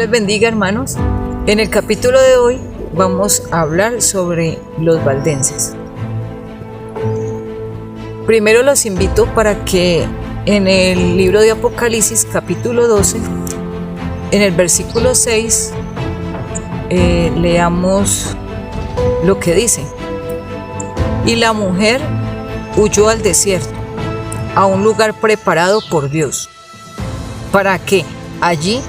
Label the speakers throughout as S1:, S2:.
S1: les bendiga, hermanos. En el capítulo de hoy vamos a hablar sobre los valdenses. Primero los invito para que en el libro de Apocalipsis, capítulo 12, en el versículo 6, leamos lo que dice. Y la mujer huyó al desierto, a un lugar preparado por Dios, para que allí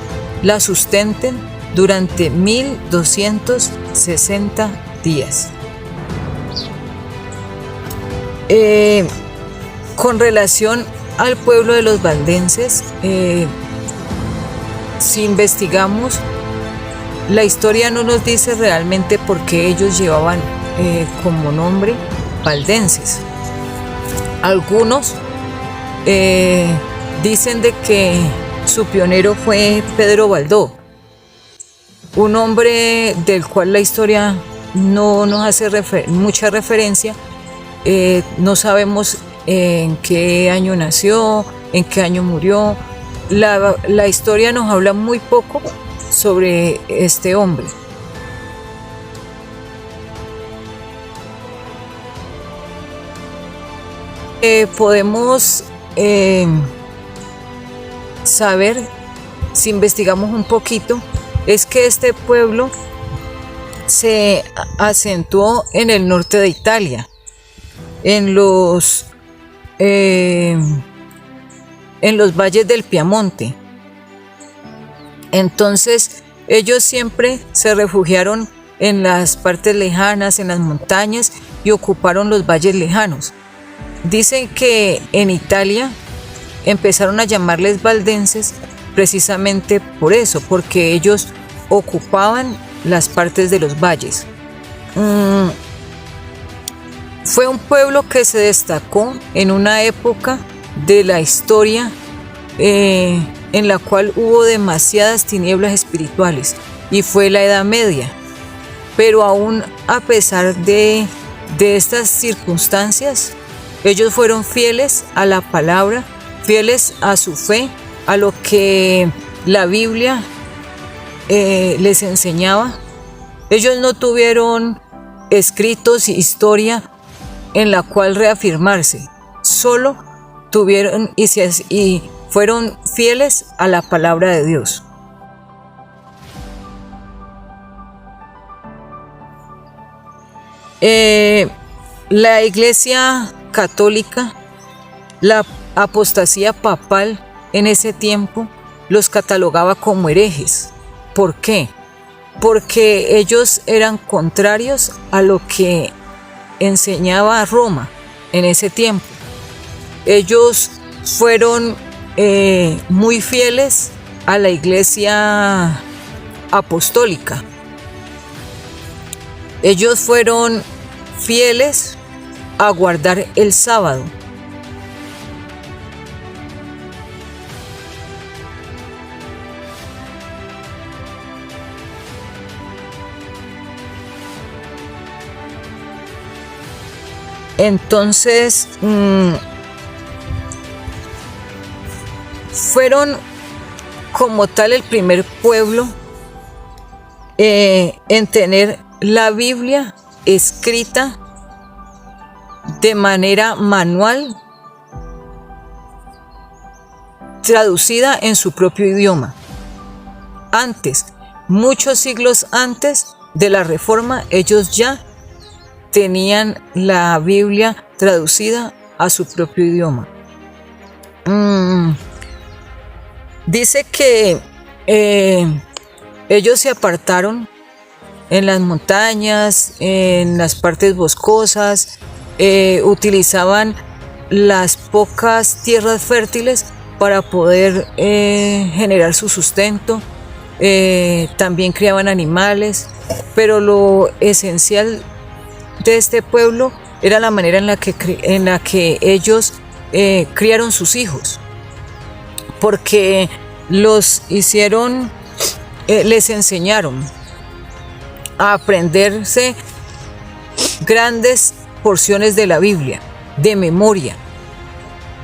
S1: la sustenten durante 1260 días. Con relación al pueblo de los valdenses, si investigamos, la historia no nos dice realmente por qué ellos llevaban como nombre valdenses. Algunos dicen de que su pionero fue Pedro Baldó, un hombre del cual la historia no nos hace mucha referencia. No sabemos en qué año nació, en qué año murió. La historia nos habla muy poco sobre este hombre. Podemos saber, si investigamos un poquito, es que este pueblo se acentuó en el norte de Italia, en los valles del Piamonte. Entonces ellos siempre se refugiaron en las partes lejanas, en las montañas, y ocuparon los valles lejanos. Dicen que en Italia empezaron a llamarles valdenses precisamente por eso, porque ellos ocupaban las partes de los valles. Fue un pueblo que se destacó en una época de la historia en la cual hubo demasiadas tinieblas espirituales, y fue la Edad Media. Pero aún a pesar de estas circunstancias, ellos fueron fieles a la palabra, fieles a su fe, a lo que la Biblia les enseñaba. Ellos no tuvieron escritos, historia en la cual reafirmarse, solo tuvieron y fueron fieles a la palabra de Dios. La Iglesia Católica, la apostasía papal en ese tiempo, los catalogaba como herejes. ¿Por qué? Porque ellos eran contrarios a lo que enseñaba Roma en ese tiempo. Ellos fueron muy fieles a la Iglesia Apostólica. Ellos fueron fieles a guardar el sábado. Entonces, fueron como tal el primer pueblo en tener la Biblia escrita de manera manual, traducida en su propio idioma. Antes, muchos siglos antes de la Reforma, ellos ya tenían la Biblia traducida a su propio idioma. Dice que ellos se apartaron en las montañas, en las partes boscosas, utilizaban las pocas tierras fértiles para poder generar su sustento. También criaban animales, pero lo esencial de este pueblo era la manera en la que ellos criaron sus hijos, porque los hicieron, les enseñaron a aprenderse grandes porciones de la Biblia de memoria.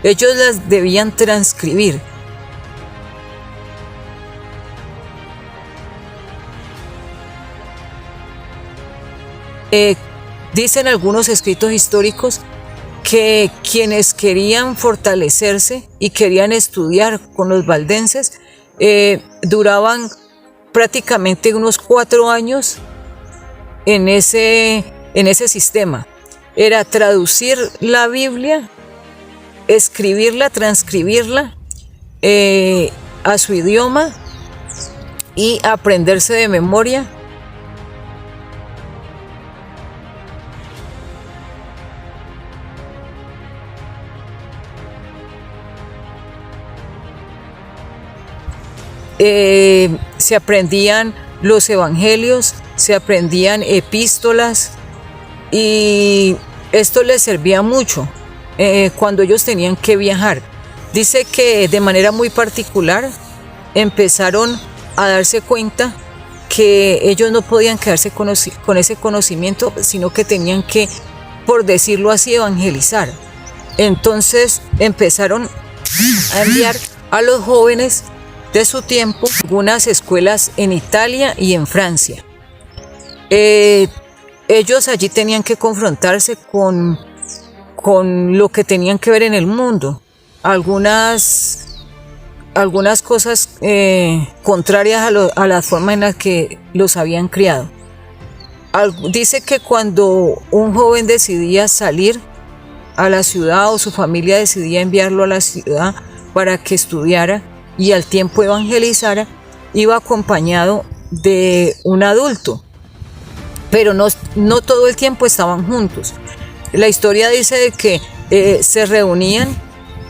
S1: Ellos las debían transcribir. Dicen algunos escritos históricos que quienes querían fortalecerse y querían estudiar con los valdenses duraban prácticamente unos 4 años en ese sistema. Era traducir la Biblia, escribirla, transcribirla a su idioma y aprenderse de memoria se aprendían los evangelios, se aprendían epístolas, y esto les servía mucho cuando ellos tenían que viajar. Dice que de manera muy particular empezaron a darse cuenta que ellos no podían quedarse con ese conocimiento, sino que tenían que, por decirlo así, evangelizar. Entonces empezaron a enviar a los jóvenes de su tiempo a algunas escuelas en Italia y en Francia. Ellos allí tenían que confrontarse con lo que tenían que ver en el mundo. Algunas cosas contrarias a la forma en la que los habían criado. Dice que cuando un joven decidía salir a la ciudad o su familia decidía enviarlo a la ciudad para que estudiara y al tiempo evangelizara, iba acompañado de un adulto, pero no todo el tiempo estaban juntos. La historia dice de que se reunían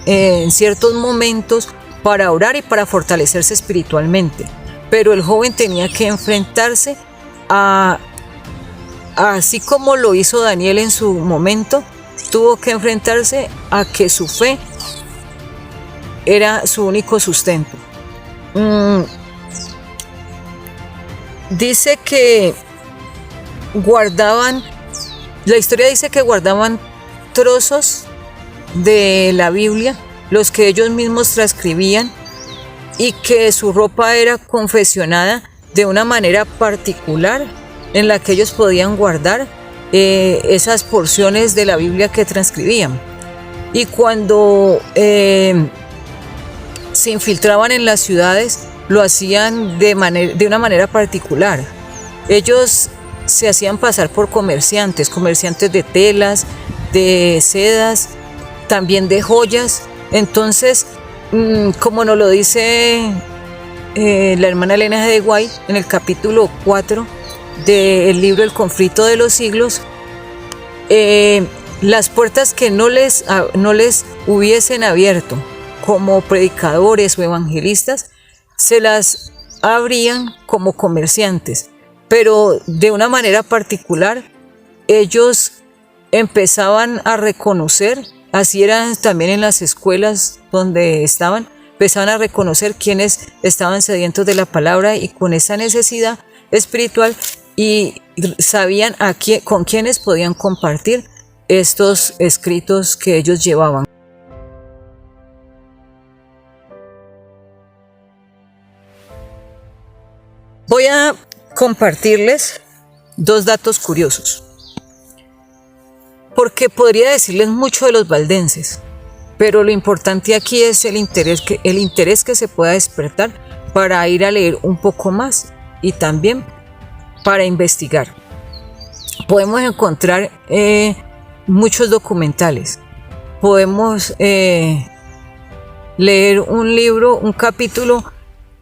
S1: en ciertos momentos para orar y para fortalecerse espiritualmente, pero el joven tenía que enfrentarse así como lo hizo Daniel en su momento, tuvo que enfrentarse a que su fe era su único sustento. Dice que la historia dice que guardaban trozos de la Biblia, los que ellos mismos transcribían, y que su ropa era confeccionada de una manera particular en la que ellos podían guardar esas porciones de la Biblia que transcribían. Y cuando se infiltraban en las ciudades, lo hacían de una manera particular. Ellos se hacían pasar por comerciantes de telas, de sedas, también de joyas. Entonces, como nos lo dice la hermana Elena G. de White en el capítulo 4 del libro El conflicto de los siglos, las puertas que no les hubiesen abierto como predicadores o evangelistas, se las abrían como comerciantes, pero de una manera particular. Ellos empezaban a reconocer, así era también en las escuelas donde estaban, empezaban a reconocer quienes estaban sedientos de la palabra y con esa necesidad espiritual, y sabían con quiénes podían compartir estos escritos que ellos llevaban. Voy a compartirles 2 datos curiosos, porque podría decirles mucho de los valdenses, pero lo importante aquí es el interés que se pueda despertar para ir a leer un poco más y también para investigar. Podemos encontrar muchos documentales, podemos leer un libro, un capítulo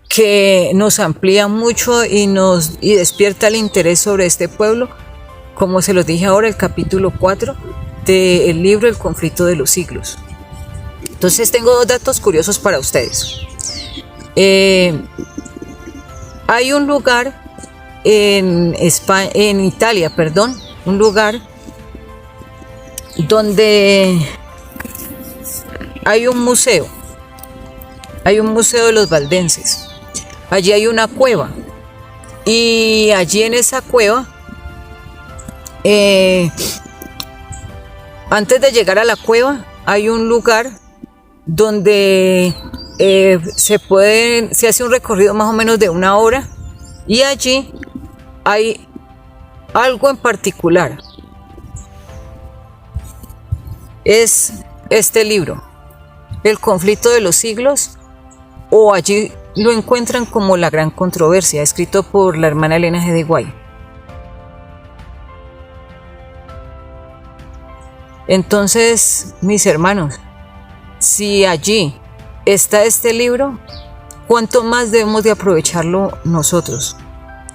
S1: que nos amplía mucho y despierta el interés sobre este pueblo, como se los dije ahora, el capítulo 4 del libro El conflicto de los siglos. Entonces tengo 2 datos curiosos para ustedes. Hay un lugar en Italia, un lugar donde hay un museo de los valdenses. Allí hay una cueva, y allí en esa cueva, antes de llegar a la cueva, hay un lugar donde se hace un recorrido más o menos de 1 hora, y allí hay algo en particular es este libro, El conflicto de los siglos, o allí lo encuentran como La gran controversia, escrito por la hermana Elena G. de White. Entonces, mis hermanos, si allí está este libro, ¿cuánto más debemos de aprovecharlo nosotros?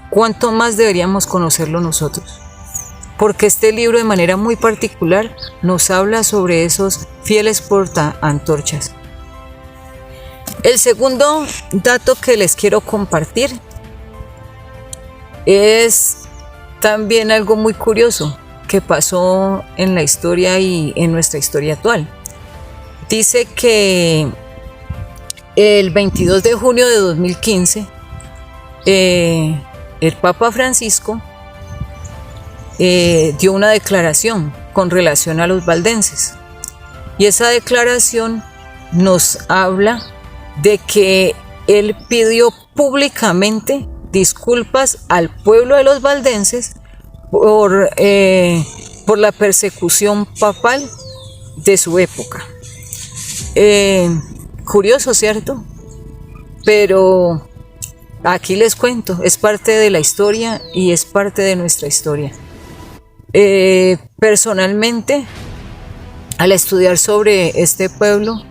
S1: ¿Cuánto más deberíamos conocerlo nosotros? Porque este libro de manera muy particular nos habla sobre esos fieles portaantorchas. El segundo dato que les quiero compartir es también algo muy curioso que pasó en la historia y en nuestra historia actual. Dice que el 22 de junio de 2015, el Papa Francisco dio una declaración con relación a los valdenses. Y esa declaración nos habla de que él pidió públicamente disculpas al pueblo de los valdenses por la persecución papal de su época. Curioso, ¿cierto? Pero aquí les cuento, es parte de la historia y es parte de nuestra historia. Personalmente, al estudiar sobre este pueblo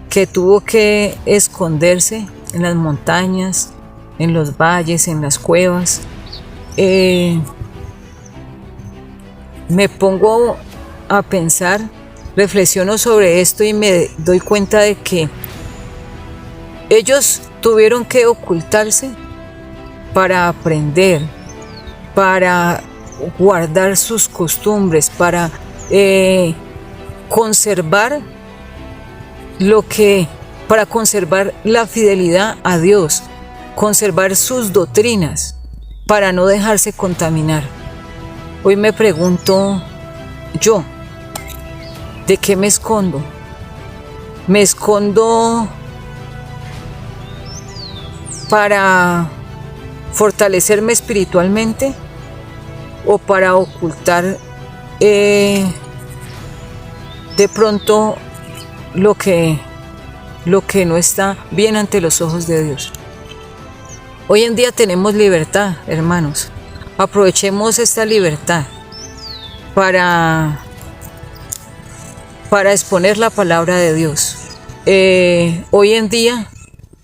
S1: que tuvo que esconderse en las montañas, en los valles, en las cuevas, me pongo a pensar, reflexiono sobre esto y me doy cuenta de que ellos tuvieron que ocultarse para aprender, para guardar sus costumbres, para conservar para conservar la fidelidad a Dios, conservar sus doctrinas, para no dejarse contaminar. Hoy me pregunto yo, ¿de qué me escondo? ¿Me escondo para fortalecerme espiritualmente o para ocultar de pronto lo que no está bien ante los ojos de Dios? Hoy en día tenemos libertad, hermanos. Aprovechemos esta libertad para exponer la palabra de Dios. Hoy en día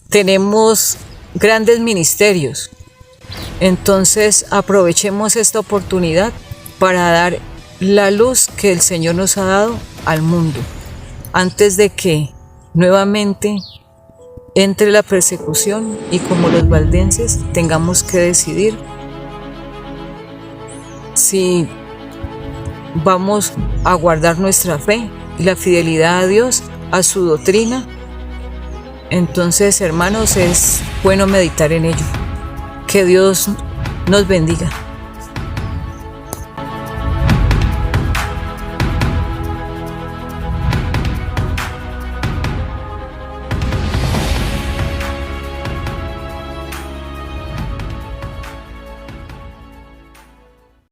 S1: tenemos grandes ministerios. Entonces aprovechemos esta oportunidad para dar la luz que el Señor nos ha dado al mundo, antes de que nuevamente entre la persecución y como los valdenses tengamos que decidir si vamos a guardar nuestra fe y la fidelidad a Dios, a su doctrina. Entonces, hermanos, es bueno meditar en ello. Que Dios nos bendiga.